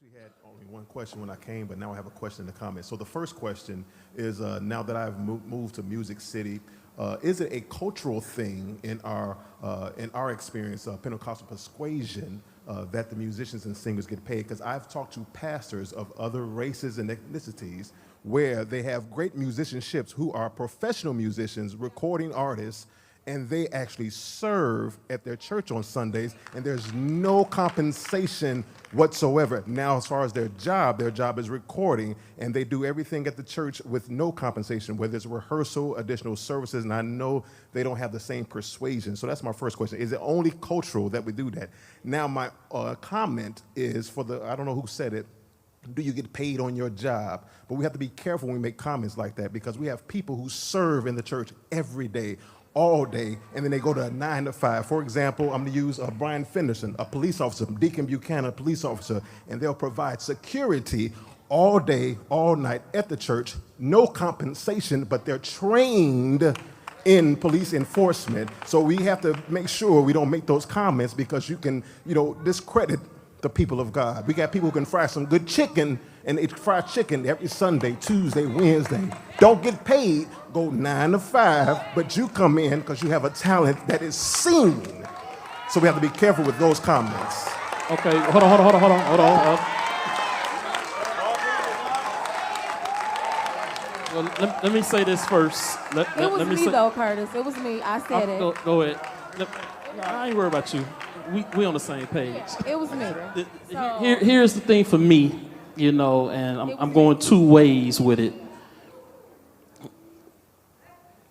actually had only one question when I came, but now I have a question in the comments. So the first question is, now that I've moved to Music City, is it a cultural thing in our experience, Pentecostal persuasion, that the musicians and singers get paid? Because I've talked to pastors of other races and ethnicities where they have great musicianships who are professional musicians, recording artists, and they actually serve at their church on Sundays, and there's no compensation whatsoever. Now, as far as their job is recording, and they do everything at the church with no compensation, whether it's rehearsal, additional services, and I know they don't have the same persuasion. So that's my first question. Is it only cultural that we do that? Now, my comment is for I don't know who said it, do you get paid on your job? But we have to be careful when we make comments like that, because we have people who serve in the church every day, all day, and then they go to a 9 to 5. For example, I'm going to use Brian Fenderson, a police officer, Deacon Buchanan, a police officer, and they'll provide security all day, all night at the church, no compensation, but they're trained in police enforcement. So we have to make sure we don't make those comments, because you can, discredit the people of God. We got people who can fry some good chicken, and they fry chicken every Sunday, Tuesday, Wednesday. Don't get paid, go 9 to 5, but you come in because you have a talent that is seen. So we have to be careful with those comments. Okay, hold on. Well, let me say this first. It was me, though, Curtis. It was me. I said it. Go ahead. I ain't worried about you. We on the same page. It was me. Here's the thing for me, and I'm going two ways with it.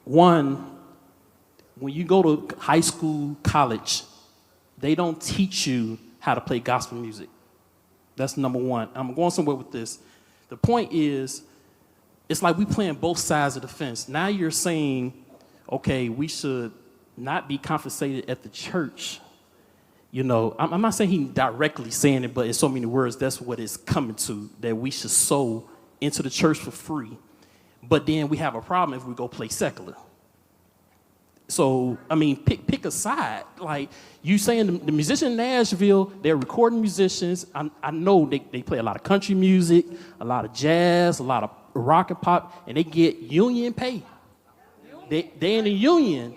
One, when you go to high school, college, they don't teach you how to play gospel music. That's number one. I'm going somewhere with this. The point is, it's like we playing both sides of the fence. Now you're saying, okay, we should not be compensated at the church. I'm not saying he directly saying it, but in so many words, that's what it's coming to, that we should sow into the church for free. But then we have a problem if we go play secular. So, pick a side. Like, you saying the musicians in Nashville, they're recording musicians. I know they play a lot of country music, a lot of jazz, a lot of rock and pop, and they get union pay. They in a union.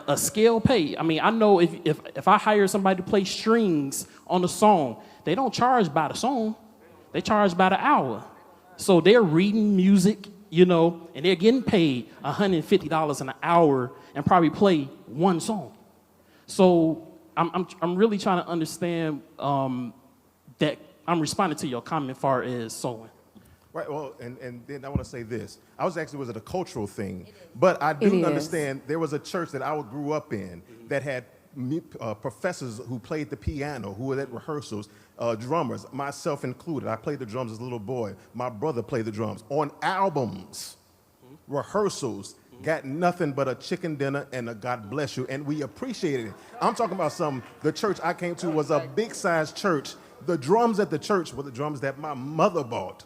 A scale pay. I know if I hire somebody to play strings on a song, they don't charge by the song. They charge by the hour. So they're reading music, and they're getting paid $150 an hour and probably play one song. So I'm really trying to understand that I'm responding to your comment as far as sewing. Right, well, and then I want to say this. Was it a cultural thing? But I do understand there was a church that I grew up in that had professors who played the piano, who were at rehearsals, drummers, myself included. I played the drums as a little boy. My brother played the drums. On albums, rehearsals, got nothing but a chicken dinner and a God bless you, and we appreciated it. I'm talking about the church I came to was a big-sized church. The drums at the church were the drums that my mother bought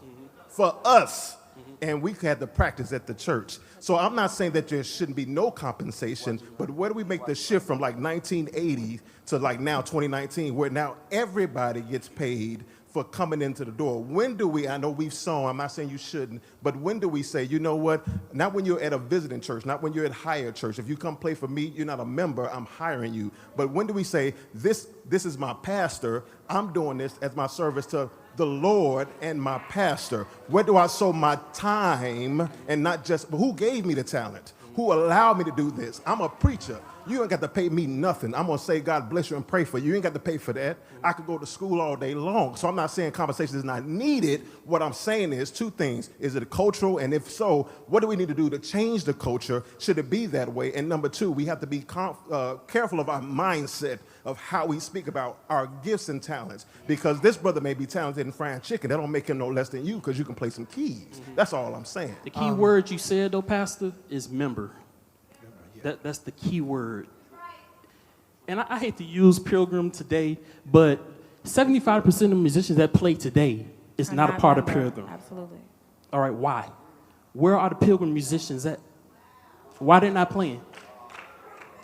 for us, and we had to practice at the church. So I'm not saying that there shouldn't be no compensation, but where do we make the shift from like 1980 to like now 2019, where now everybody gets paid for coming into the door? When do we, I know we've sown, I'm not saying you shouldn't, but when do we say, you know what, not when you're at a visiting church, not when you're at higher church. If you come play for me, you're not a member, I'm hiring you. But when do we say, this is my pastor, I'm doing this as my service to the Lord and my pastor? Where do I sow my time, and not just, who gave me the talent? Who allowed me to do this? I'm a preacher. You ain't got to pay me nothing. I'm going to say God bless you and pray for you. You ain't got to pay for that. I could go to school all day long. So I'm not saying compensation is not needed. What I'm saying is two things. Is it cultural? And if so, what do we need to do to change the culture? Should it be that way? And number two, we have to be careful of our mindset of how we speak about our gifts and talents. Because this brother may be talented in frying chicken. That don't make him no less than you, because you can play some keys. That's all I'm saying. The key word you said, though, Pastor, is member. That's the key word. And I hate to use Pilgrim today, but 75% of the musicians that play today is not a part of Pilgrim. Absolutely. All right, why? Where are the Pilgrim musicians at? Why they're not playing?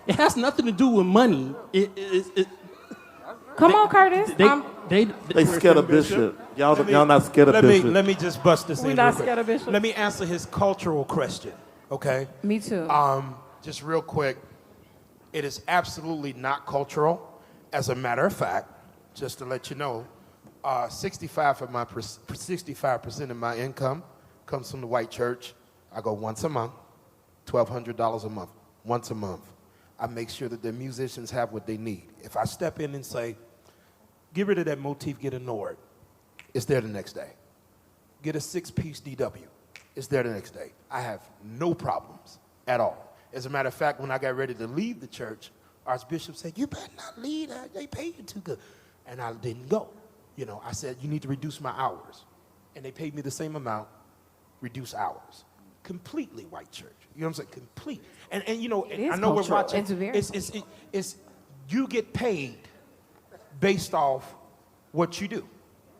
It has nothing to do with money. Come on, Curtis. They scared of Bishop. Y'all not scared of Bishop. Let me just bust this in. We're real not quick. scared of Bishop. Let me answer his cultural question, okay? Me too. Just real quick, it is absolutely not cultural. As a matter of fact, just to let you know, 65% of my income comes from the white church. I go once a month, $1,200 a month, once a month. I make sure that the musicians have what they need. If I step in and say, get rid of that motif, get a Nord, it's there the next day. Get a 6-piece DW, it's there the next day. I have no problems at all. As a matter of fact, when I got ready to leave the church, Archbishop said, you better not leave, they pay you too good. And I didn't go. You know, I said, you need to reduce my hours. And they paid me the same amount, reduce hours. Completely white church. You know what I'm saying? Complete. And you know, I know cultural. we're watching. It's very It's you get paid based off what you do.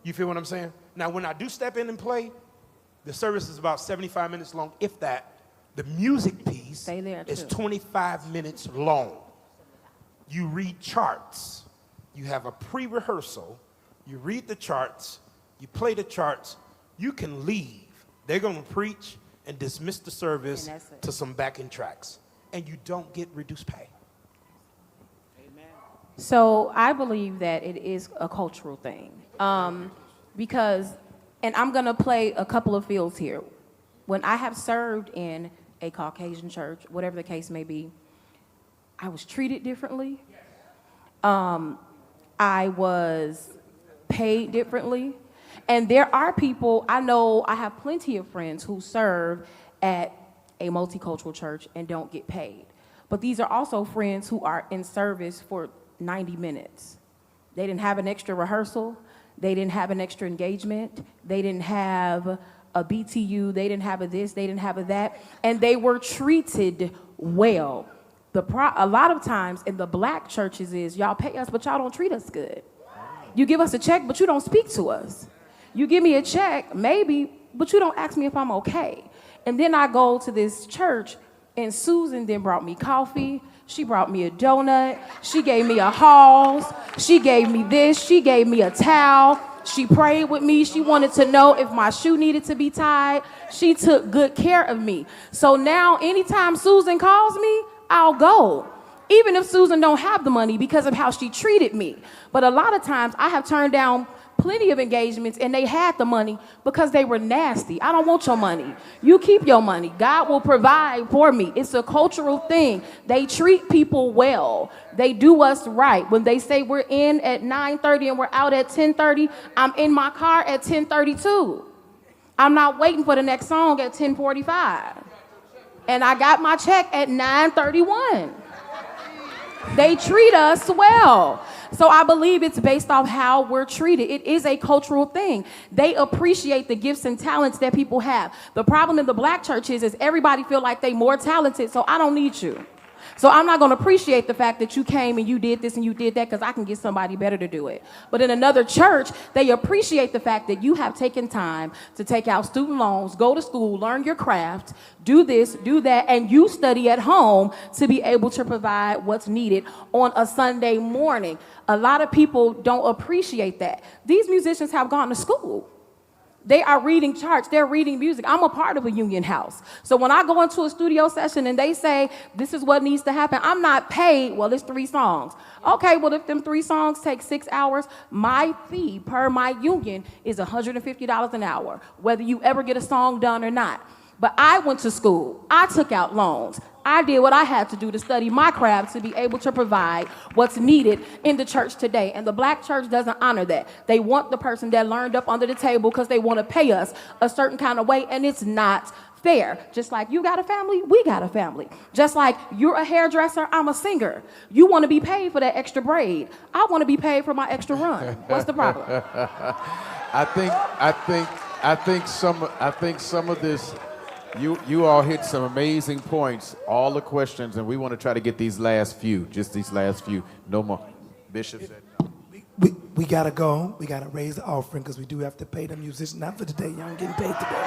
You feel what I'm saying? Now, when I do step in and play, the service is about 75 minutes long, if that. The music piece Stay there, is too. 25 minutes long. You read charts. You have a pre-rehearsal. You read the charts. You play the charts. You can leave. They're going to preach and dismiss the service And that's it. to some backing tracks. And you don't get reduced pay. So I believe that it is a cultural thing. Because, and I'm going to play a couple of fields here. When I have served in a Caucasian church, whatever the case may be, I was treated differently. I was paid differently. And there are people, I know I have plenty of friends who serve at a multicultural church and don't get paid. But these are also friends who are in service for 90 minutes. They didn't have an extra rehearsal. They didn't have an extra engagement. They didn't have a BTU. They didn't have a this. They didn't have a that. And they were treated well. A lot of times in the black churches is y'all pay us, but y'all don't treat us good. You give us a check, but you don't speak to us. You give me a check, maybe, but you don't ask me if I'm okay. And then I go to this church, and Susan then brought me coffee. She brought me a donut. She gave me a Halls. She gave me this. She gave me a towel. She prayed with me. She wanted to know if my shoe needed to be tied. She took good care of me. So now anytime Susan calls me, I'll go. Even if Susan don't have the money because of how she treated me. But a lot of times I have turned down plenty of engagements and they had the money because they were nasty. I don't want your money. You keep your money. God will provide for me. It's a cultural thing. They treat people well. They do us right. When they say we're in at 9:30 and we're out at 10:30, I'm in my car at 10:32. I'm not waiting for the next song at 10:45. And I got my check at 9:31. They treat us well. So I believe it's based off how we're treated. It is a cultural thing. They appreciate the gifts and talents that people have. The problem in the black churches is everybody feel like they more talented, so I don't need you. So I'm not going to appreciate the fact that you came and you did this and you did that because I can get somebody better to do it. But in another church, they appreciate the fact that you have taken time to take out student loans, go to school, learn your craft, do this, do that, and you study at home to be able to provide what's needed on a Sunday morning. A lot of people don't appreciate that. These musicians have gone to school. They are reading charts. They're reading music. I'm a part of a union house. So when I go into a studio session and they say, this is what needs to happen, I'm not paid. Well, it's 3 songs. Okay, well, if them 3 songs take 6 hours, my fee per my union is $150 an hour, whether you ever get a song done or not. But I went to school. I took out loans. I did what I had to do to study my craft to be able to provide what's needed in the church today. And the black church doesn't honor that. They want the person that learned up under the table because they want to pay us a certain kind of way, and it's not fair. Just like you got a family, we got a family. Just like you're a hairdresser, I'm a singer. You want to be paid for that extra braid. I want to be paid for my extra run. What's the problem? I think some of this. You all hit some amazing points, all the questions, and we want to try to get these last few, just these last few. No more. Bishop said. We got to go. We got to raise the offering because we do have to pay the musicians. Not for today. Y'all ain't getting paid today.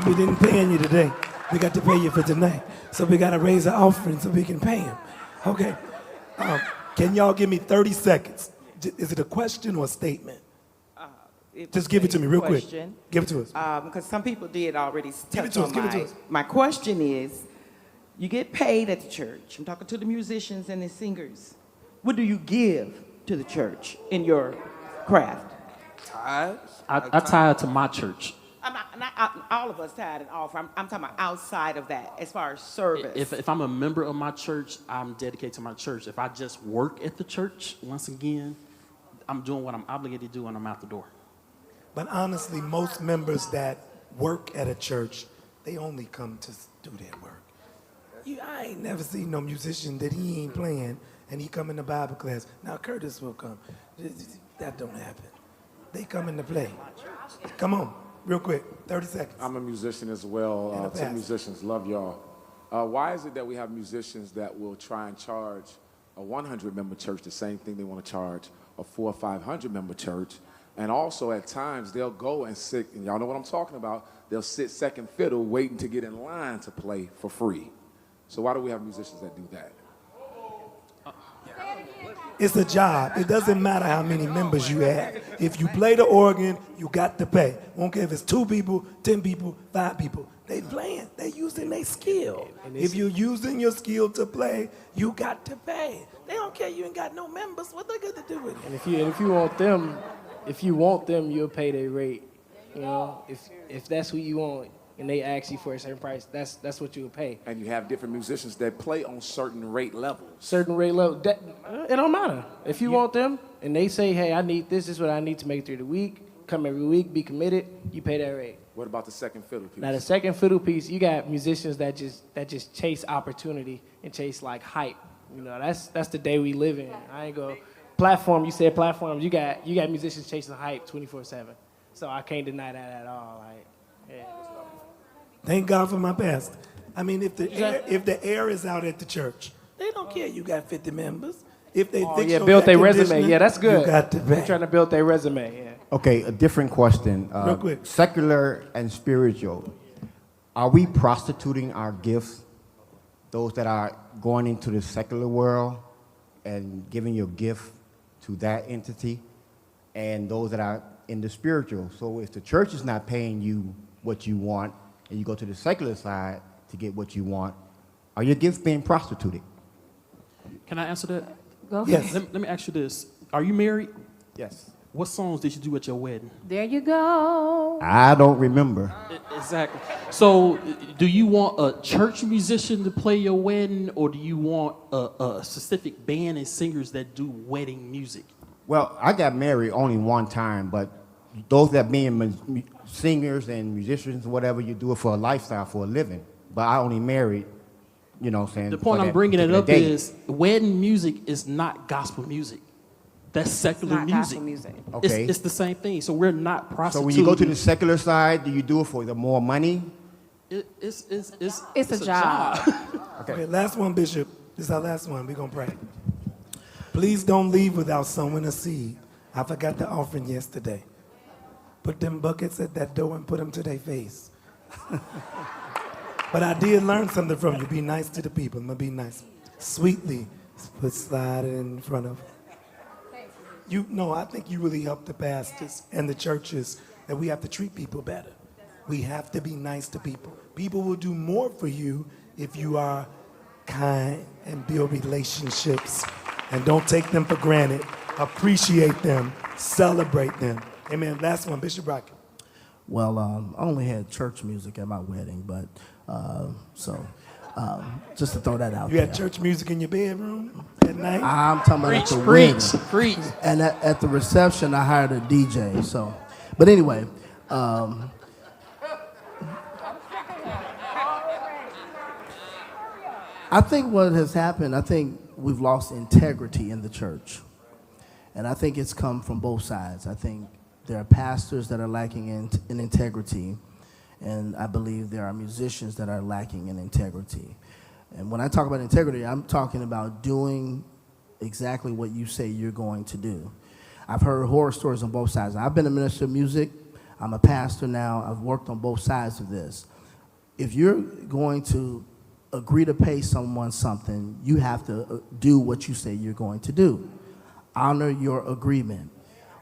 We didn't pay you today. We got to pay you for tonight. So we got to raise the offering so we can pay him. Okay. Can y'all give me 30 seconds? Is it a question or a statement? It Just was give it to a me real quick. question. Give it to us. Because some people did already Give it touch to us, on give it to us. my question is, you get paid at the church. I'm talking to the musicians and the singers. What do you give to the church in your craft? I tied to my church. I'm not all of us tied and offer. I'm talking about outside of that, as far as service. If I'm a member of my church, I'm dedicated to my church. If I just work at the church, once again, I'm doing what I'm obligated to do when I'm out the door. But honestly, most members that work at a church, they only come to do their work. I ain't never seen no musician that he ain't playing and he come in the Bible class. Now Curtis will come. That don't happen. They come in to play. Come on, real quick, 30 seconds. I'm a musician as And well. a 10 pastor. musicians, love y'all. Why is it that we have musicians that will try and charge a 100-member church the same thing they want to charge a 400 or 500-member church? And also at times they'll go and sit, and y'all know what I'm talking about, they'll sit second fiddle waiting to get in line to play for free. So why do we have musicians that do that? It's a job. It doesn't matter how many members you have. If you play the organ, you got to pay. Won't care if it's 2 people, 10 people, 5 people. They playing. They using their skill. If you're using your skill to play, you got to pay. They don't care you ain't got no members. What they got to do with it? And if you want them, you'll pay their rate. You know, if that's who you want, and they ask you for a certain price, that's what you'll pay. And you have different musicians that play on certain rate levels. Certain rate level, it don't matter. If you want them, and they say, hey, I need this is what I need to make it through the week. Come every week, be committed. You pay that rate. What about the second fiddle piece? Now the second fiddle piece, you got musicians that just chase opportunity and chase like hype. You know, that's the day we live in. I ain't go platform. You said platforms. You got musicians chasing hype 24/7. So I can't deny that at all. Like, yeah. Thank God for my pastor. I mean, if the air is out at the church, they don't care you got 50 members. If they fix your build their air resume. conditioning, Yeah, that's good. You got to They're pay. trying to build their resume. Yeah. Okay, a different question. Real quick. Secular and spiritual. Are we prostituting our gifts? Those that are going into the secular world and giving your gift to that entity, and those that are in the spiritual. So if the church is not paying you what you want, and you go to the secular side to get what you want, are your gifts being prostituted? Can I answer that? Go ahead. Yes. Let me ask you this. Are you married? Yes. What songs did you do at your wedding? There you go. I don't remember. Exactly. So, do you want a church musician to play your wedding, or do you want a specific band and singers that do wedding music? Well, I got married only one time, but those that being singers and musicians, whatever, you do it for a lifestyle, for a living. But I only married, you know what I'm saying? The point for I'm that bringing it particular up day. is wedding music is not gospel music. That's secular Not music. gospel music. Okay. It's the same thing. So we're not So prostituting. when you go to the secular side, do you do it for the more money? It's a job. Okay, last one, Bishop. This is our last one. We're going to pray. Please don't leave without sowing a seed. I forgot the offering yesterday. Put them buckets at that door and put them to their face. But I did learn something from you. Be nice to the people. I'm going to be nice. Sweetly, put slide it in front of I think you really helped the pastors and the churches that we have to treat people better. We have to be nice to people. People will do more for you if you are kind and build relationships and don't take them for granted. Appreciate them, celebrate them. Amen. Last one, Bishop Rocket. Well, I only had church music at my wedding, but just to throw that out You there. had church music in your bedroom at night? I'm talking about at the wedding. And at the reception, I hired a DJ. So, but anyway, I think what has happened, I think we've lost integrity in the church. And I think it's come from both sides. I think there are pastors that are lacking in integrity, and I believe there are musicians that are lacking in integrity. And when I talk about integrity, I'm talking about doing exactly what you say you're going to do. I've heard horror stories on both sides. I've been a minister of music. I'm a pastor now. I've worked on both sides of this. If you're going to agree to pay someone something, you have to do what you say you're going to do. honor your agreement.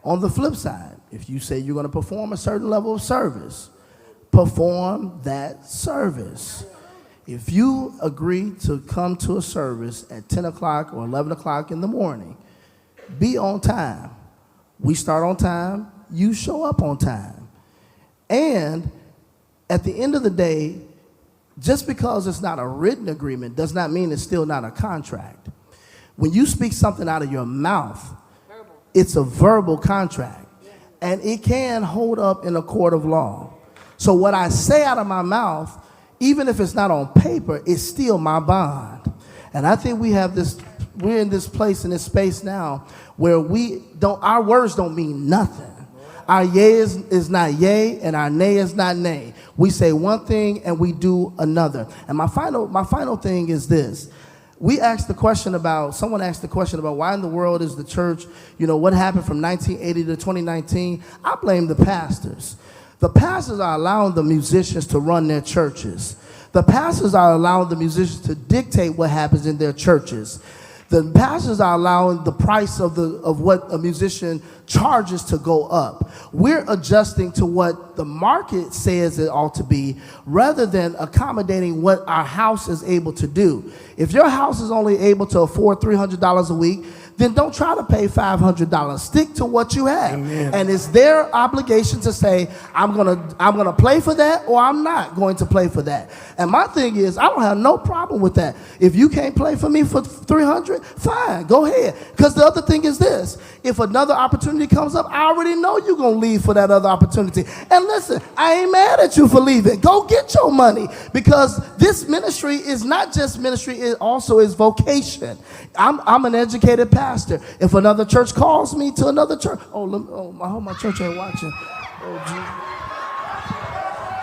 On the flip side, if you say you're going to perform a certain level of service, perform that service. If you agree to come to a service at 10 o'clock or 11 o'clock in the morning, be on time. We start on time, you show up on time. And at the end of the day, just because it's not a written agreement does not mean it's still not a contract. When you speak something out of your mouth, it's a verbal contract, and it can hold up in a court of law. So what I say out of my mouth, even if it's not on paper, it's still my bond. And I think we're in this place, in this space now, where our words don't mean nothing. Our yea is not yea, and our nay is not nay. We say one thing and we do another. And my final thing is this. Someone asked the question about why in the world is the church, what happened from 1980 to 2019? I blame the pastors. The pastors are allowing the musicians to run their churches. The pastors are allowing the musicians to dictate what happens in their churches. The pastors are allowing the price of what a musician charges to go up. We're adjusting to what the market says it ought to be, rather than accommodating what our house is able to do. If your house is only able to afford $300 a week, then don't try to pay $500. Stick to what you have. Amen. And it's their obligation to say, I'm gonna play for that, or I'm not going to play for that. And my thing is, I don't have no problem with that. If you can't play for me for $300, fine, go ahead. Because the other thing is this: if another opportunity comes up, I already know you're gonna leave for that other opportunity. And listen, I ain't mad at you for leaving. Go get your money, because this ministry is not just ministry; it also is vocation. I'm an educated pastor. If another church calls me to another church, I hope my church ain't watching.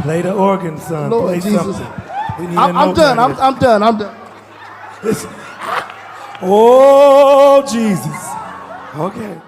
Play the organ, son. Lord Play Jesus. something. I'm done. I'm done. Listen. Oh, Jesus. Okay.